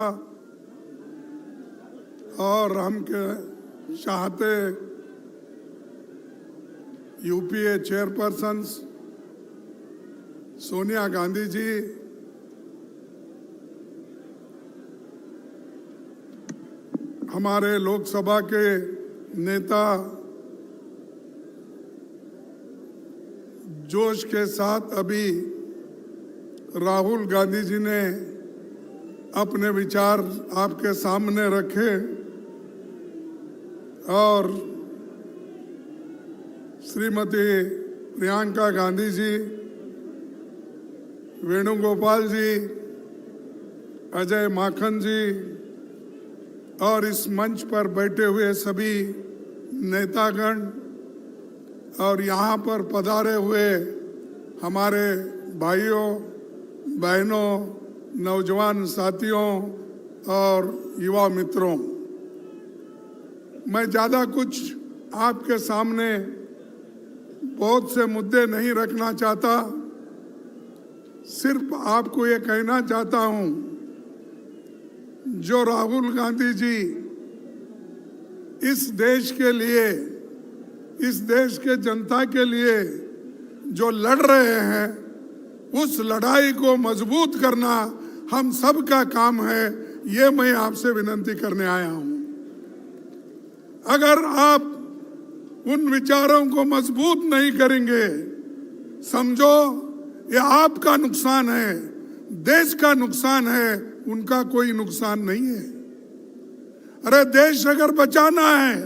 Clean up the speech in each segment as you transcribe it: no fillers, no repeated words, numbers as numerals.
और हम चाहते यूपीए चेयरपर्सन सोनिया गांधी जी हमारे लोकसभा के नेता जोश के साथ अभी राहुल गांधी जी ने अपने विचार आपके सामने रखे और श्रीमती प्रियंका गांधी जी, वेणुगोपाल जी, अजय माखन जी और इस मंच पर बैठे हुए सभी नेतागण और यहाँ पर पधारे हुए हमारे भाइयों बहनों, नौजवान साथियों और युवा मित्रों, मैं ज़्यादा कुछ आपके सामने बहुत से मुद्दे नहीं रखना चाहता। सिर्फ आपको ये कहना चाहता हूँ, जो राहुल गांधी जी इस देश के लिए, इस देश के जनता के लिए जो लड़ रहे हैं, उस लड़ाई को मजबूत करना हम सब का काम है। ये मैं आपसे विनती करने आया हूं। अगर आप उन विचारों को मजबूत नहीं करेंगे, समझो ये आपका नुकसान है, देश का नुकसान है, उनका कोई नुकसान नहीं है। अरे देश अगर बचाना है,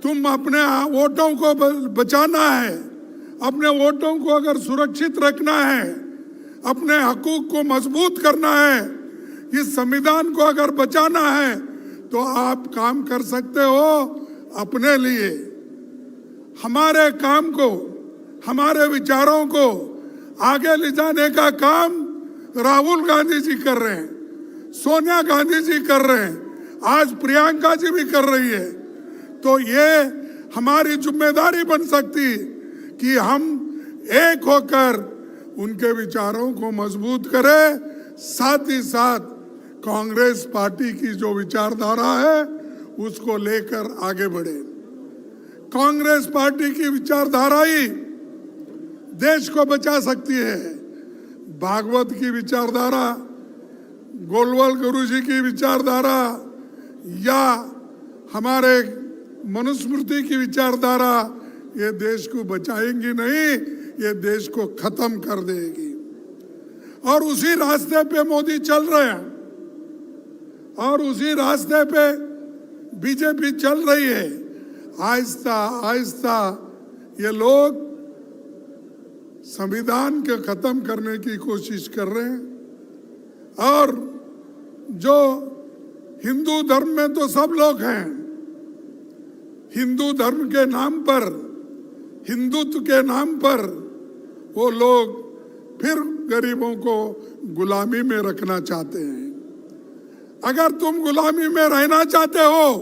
तुम अपने वोटों को बचाना है, अपने वोटों को अगर सुरक्षित रखना है, अपने हकूक को मजबूत करना है, इस संविधान को अगर बचाना है, तो आप काम कर सकते हो अपने लिए। हमारे काम को, हमारे विचारों को आगे ले जाने का काम राहुल गांधी जी कर रहे हैं, सोनिया गांधी जी कर रहे हैं, आज प्रियंका जी भी कर रही है। तो ये हमारी जिम्मेदारी बन सकती कि हम एक होकर उनके विचारों को मजबूत करें, साथ ही साथ कांग्रेस पार्टी की जो विचारधारा है उसको लेकर आगे बढ़े। कांग्रेस पार्टी की विचारधारा ही देश को बचा सकती है। भागवत की विचारधारा, गोलवाल गुरु जी की विचारधारा या हमारे मनुस्मृति की विचारधारा ये देश को बचाएंगी नहीं, ये देश को खत्म कर देगी। और उसी रास्ते पे मोदी चल रहे हैं और उसी रास्ते पे बीजेपी चल रही है। आहिस्ता आहिस्ता ये लोग संविधान के खत्म करने की कोशिश कर रहे हैं। और जो हिंदू धर्म में तो सब लोग हैं, हिंदू धर्म के नाम पर, हिंदुत्व के नाम पर वो लोग फिर गरीबों को गुलामी में रखना चाहते हैं। अगर तुम गुलामी में रहना चाहते हो,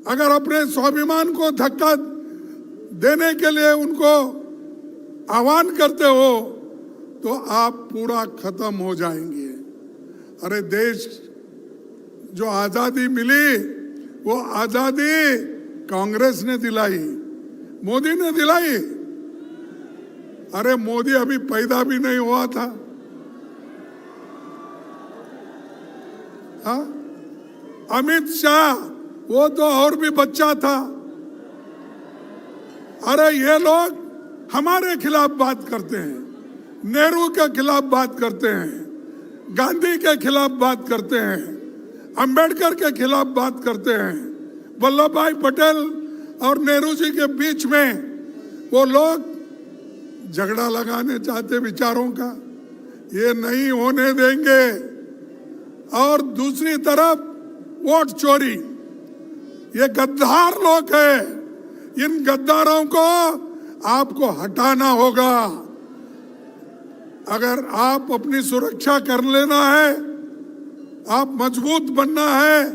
अगर अपने स्वाभिमान को धक्का देने के लिए उनको आह्वान करते हो, तो आप पूरा खत्म हो जाएंगे। अरे देश जो आजादी मिली, वो आजादी कांग्रेस ने दिलाई, मोदी ने दिलाई। अरे मोदी अभी पैदा भी नहीं हुआ था। हाँ, अमित शाह वो तो और भी बच्चा था। अरे ये लोग हमारे खिलाफ बात करते हैं, नेहरू के खिलाफ बात करते हैं, गांधी के खिलाफ बात करते हैं, अंबेडकर के खिलाफ बात करते हैं। वल्लभ भाई पटेल और नेहरू जी के बीच में वो लोग झगड़ा लगाने चाहते विचारों का, ये नहीं होने देंगे। और दूसरी तरफ वोट चोरी, ये गद्दार लोग हैं, इन गद्दारों को आपको हटाना होगा। अगर आप अपनी सुरक्षा कर लेना है, आप मजबूत बनना है,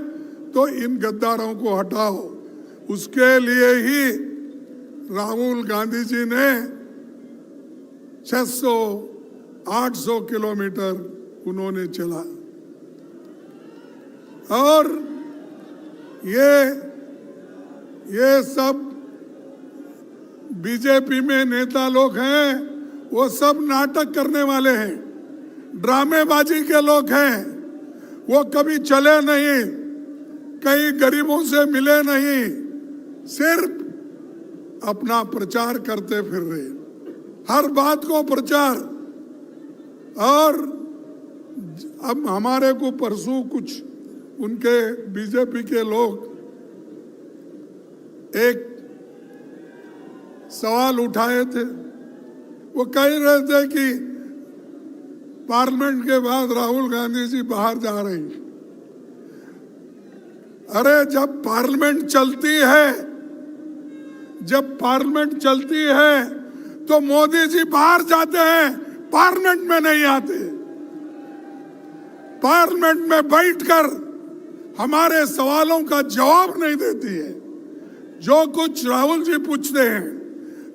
तो इन गद्दारों को हटाओ। उसके लिए ही राहुल गांधी जी ने 600-800 किलोमीटर उन्होंने चला। और ये सब बीजेपी में नेता लोग हैं, वो सब नाटक करने वाले हैं, ड्रामेबाजी के लोग हैं। वो कभी चले नहीं, कई गरीबों से मिले नहीं, सिर्फ अपना प्रचार करते फिर रहे, हर बात को प्रचार। और अब हमारे को परसों कुछ उनके बीजेपी के लोग एक सवाल उठाए थे। वो कह रहे थे कि पार्लियामेंट के बाद राहुल गांधी जी बाहर जा रहे हैं। अरे जब पार्लियामेंट चलती है तो मोदी जी बाहर जाते हैं, पार्लियामेंट में नहीं आते। पार्लियामेंट में बैठकर हमारे सवालों का जवाब नहीं देती है। जो कुछ राहुल जी पूछते हैं,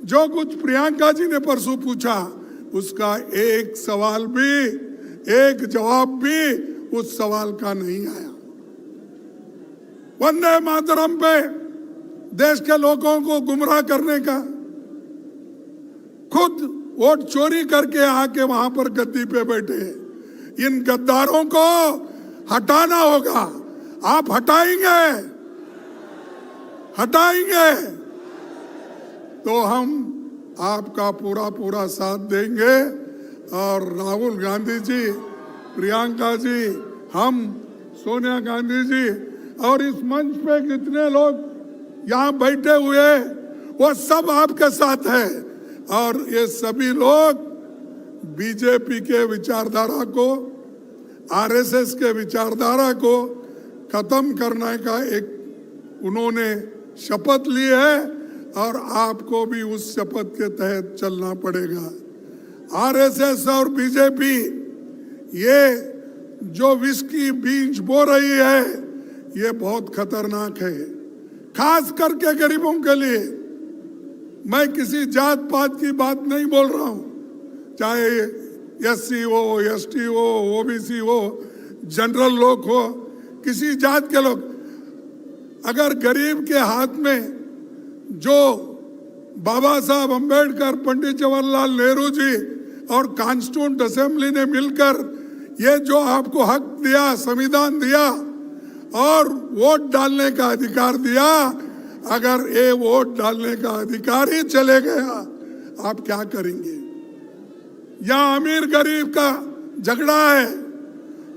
जो कुछ प्रियंका जी ने परसों पूछा, उसका एक सवाल भी, एक जवाब भी उस सवाल का नहीं आया। वंदे मातरम पे देश के लोगों को गुमराह करने का, खुद वोट चोरी करके आके वहां पर गद्दी पे बैठे। इन गद्दारों को हटाना होगा। आप हटाएंगे तो हम आपका पूरा साथ देंगे। और राहुल गांधी जी, प्रियंका जी, हम, सोनिया गांधी जी और इस मंच पे कितने लोग यहाँ बैठे हुए, वो सब आपके साथ है। और ये सभी लोग बीजेपी के विचारधारा को, आरएसएस के विचारधारा को खत्म करने का एक उन्होंने शपथ ली है और आपको भी उस शपथ के तहत चलना पड़ेगा। आरएसएस और बीजेपी ये जो विष की बीज बो रही है, ये बहुत खतरनाक है, खास करके गरीबों के लिए। मैं किसी जात पात की बात नहीं बोल रहा हूं, चाहे एससी हो, एसटी हो, ओबीसी हो, जनरल लोग हो, किसी जात के लोग। अगर गरीब के हाथ में जो बाबा साहब अंबेडकर, पंडित जवाहरलाल नेहरू जी और कॉन्स्टिट्यूंट असेंबली ने मिलकर ये जो आपको हक दिया, संविधान दिया और वोट डालने का अधिकार दिया, अगर ये वोट डालने का अधिकार ही चले गया, आप क्या करेंगे? यहाँ अमीर गरीब का झगड़ा है,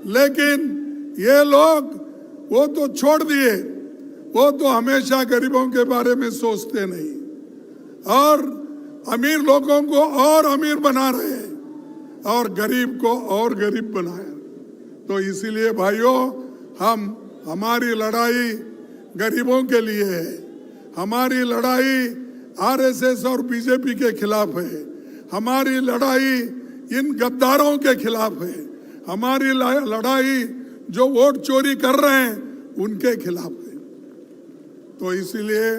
लेकिन ये लोग वो तो छोड़ दिए, वो तो हमेशा गरीबों के बारे में सोचते नहीं और अमीर लोगों को और अमीर बना रहे हैं और गरीब को और गरीब बनाया। तो इसीलिए भाइयों, हमारी लड़ाई गरीबों के लिए है, हमारी लड़ाई आरएसएस और बीजेपी के खिलाफ है, हमारी लड़ाई इन गद्दारों के खिलाफ है, हमारी लड़ाई जो वोट चोरी कर रहे हैं उनके खिलाफ है। तो इसीलिए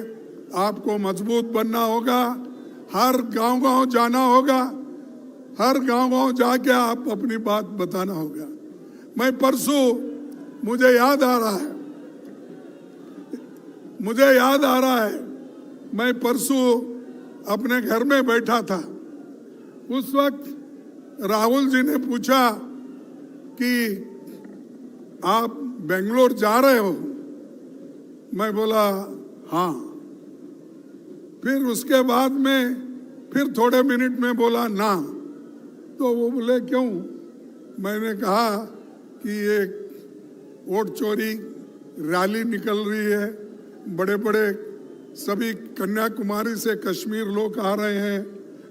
आपको मजबूत बनना होगा, हर गांव-गांव जाना होगा, हर गांव-गांव जाके आप अपनी बात बताना होगा। मैं परसों, मुझे याद आ रहा है, मैं परसों अपने घर में बैठा था। उस वक्त राहुल जी ने पूछा कि आप बेंगलोर जा रहे हो? मैं बोला हाँ। फिर उसके बाद में फिर थोड़े मिनट में बोला ना। तो वो बोले क्यों? मैंने कहा कि ये वोट चोरी रैली निकल रही है, बड़े बड़े सभी कन्याकुमारी से कश्मीर लोग आ रहे हैं,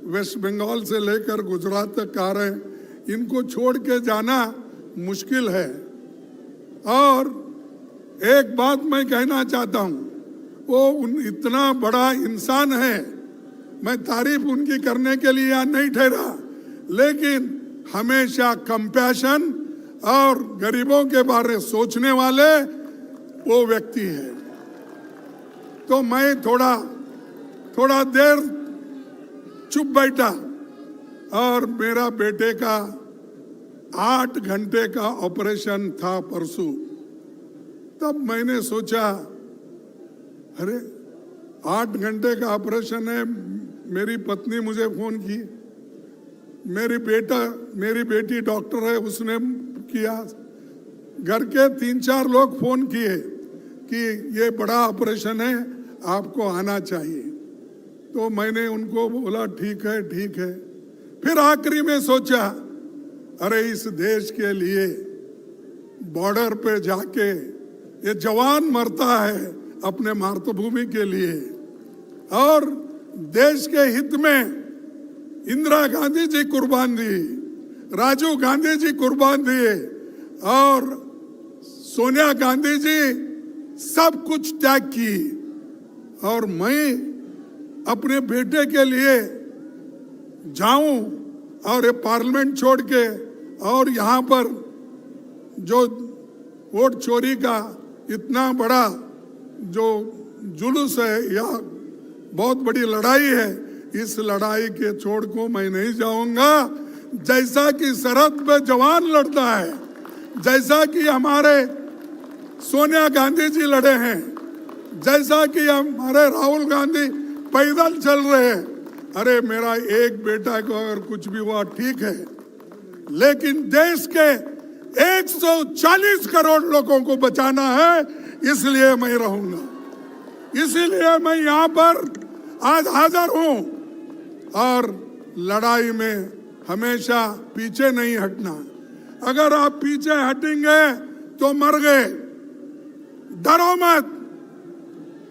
वेस्ट बंगाल से लेकर गुजरात तक आ रहे हैं, इनको छोड़ के जाना मुश्किल है। और एक बात मैं कहना चाहता हूँ, वो इतना बड़ा इंसान है, मैं तारीफ उनकी करने के लिए यहाँ नहीं ठहरा, लेकिन हमेशा कंपैशन और गरीबों के बारे में सोचने वाले वो व्यक्ति है। तो मैं थोड़ा देर चुप बैठा और मेरा बेटे का 8 घंटे का ऑपरेशन था परसों। तब मैंने सोचा, अरे 8 घंटे का ऑपरेशन है। मेरी पत्नी मुझे फोन की, मेरी बेटी डॉक्टर है, उसने किया, घर के 3-4 लोग फोन किए कि ये बड़ा ऑपरेशन है, आपको आना चाहिए। तो मैंने उनको बोला ठीक है ठीक है। फिर आखिरी में सोचा, अरे इस देश के लिए बॉर्डर पे जाके ये जवान मरता है अपने मातृभूमि के लिए, और देश के हित में इंदिरा गांधी जी कुर्बान दी, राजीव गांधी जी कुर्बान दिए, और सोनिया गांधी जी सब कुछ त्याग की। और मैं अपने बेटे के लिए जाऊं और ये पार्लियामेंट छोड़ के, और यहाँ पर जो वोट चोरी का इतना बड़ा जो जुलूस है या बहुत बड़ी लड़ाई है, इस लड़ाई के छोड़ को मैं नहीं जाऊंगा। जैसा कि सरहद पे जवान लड़ता है, जैसा कि हमारे सोनिया गांधी जी लड़े हैं, जैसा कि हमारे राहुल गांधी पैदल चल रहे हैं। अरे मेरा एक बेटा को अगर कुछ भी हुआ ठीक है, लेकिन देश के 140 करोड़ लोगों को बचाना है, इसलिए मैं रहूंगा, इसीलिए मैं यहाँ पर आज हाजिर हूँ। और लड़ाई में हमेशा पीछे नहीं हटना। अगर आप पीछे हटेंगे तो मर गए। डरो मत,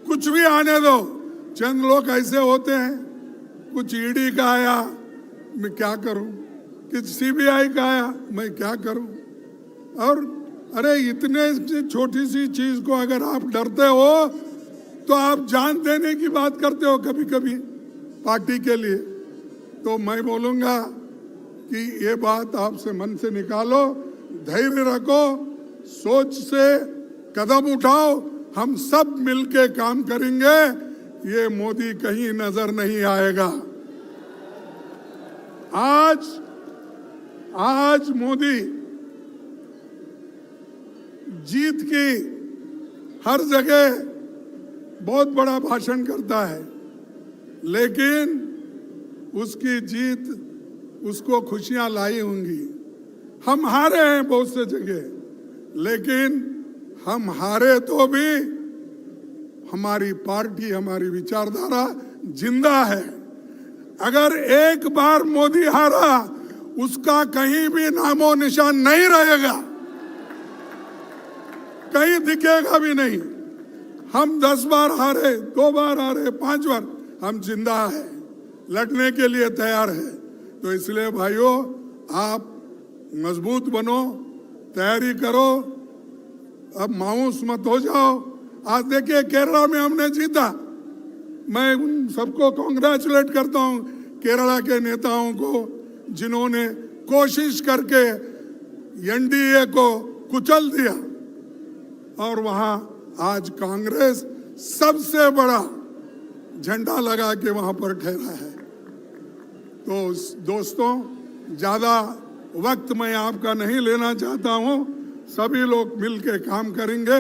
कुछ भी आने दो। चंद लोग ऐसे होते हैं, कुछ ईडी का आया मैं क्या करूं, कुछ सीबीआई का आया मैं क्या करूं। और अरे इतने छोटी सी चीज को अगर आप डरते हो तो आप जान देने की बात करते हो कभी कभी पार्टी के लिए। तो मैं बोलूंगा कि ये बात आपसे मन से निकालो, धैर्य रखो, सोच से कदम उठाओ, हम सब मिलके काम करेंगे, ये मोदी कहीं नजर नहीं आएगा। आज मोदी जीत की हर जगह बहुत बड़ा भाषण करता है, लेकिन उसकी जीत उसको खुशियां लाई होंगी। हम हारे हैं बहुत से जगह, लेकिन हम हारे तो भी हमारी पार्टी, हमारी विचारधारा जिंदा है। अगर एक बार मोदी हारा, उसका कहीं भी नामो निशान नहीं रहेगा, कहीं दिखेगा भी नहीं। हम 10 बार हारे, 2 बार हारे, 5 बार, हम जिंदा है, लड़ने के लिए तैयार है। तो इसलिए भाइयों, आप मजबूत बनो, तैयारी करो, अब मायूस मत हो जाओ। आज देखिए केरला में हमने जीता, मैं उन सबको कांग्रेचुलेट करता हूं, केरला के नेताओं को, जिन्होंने कोशिश करके एनडीए को कुचल दिया, और वहां आज कांग्रेस सबसे बड़ा झंडा लगा के वहां पर ठहरा है। तो दोस्तों, ज्यादा वक्त मैं आपका नहीं लेना चाहता हूं, सभी लोग मिलके काम करेंगे,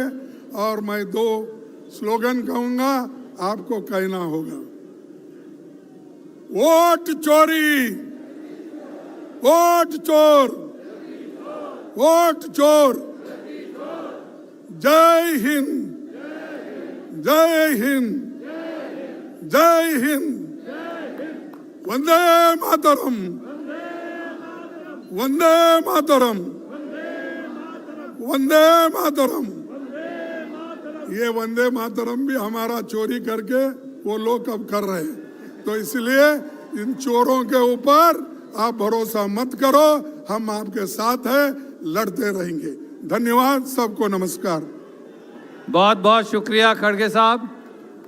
और मैं 2 स्लोगन कहूंगा, आपको कहना होगा। वोट चोरी, वोट चोर, वोट चोर, जय हिंद, जय हिंद, जय हिंद, वंदे मातरम, वंदे मातरम, वंदे मातरम। ये वंदे मातरम भी हमारा चोरी करके वो लोग अब कर रहे हैं। तो इसलिए इन चोरों के ऊपर आप भरोसा मत करो, हम आपके साथ हैं, लड़ते रहेंगे। धन्यवाद, सबको नमस्कार। बहुत बहुत शुक्रिया खड़गे साहब।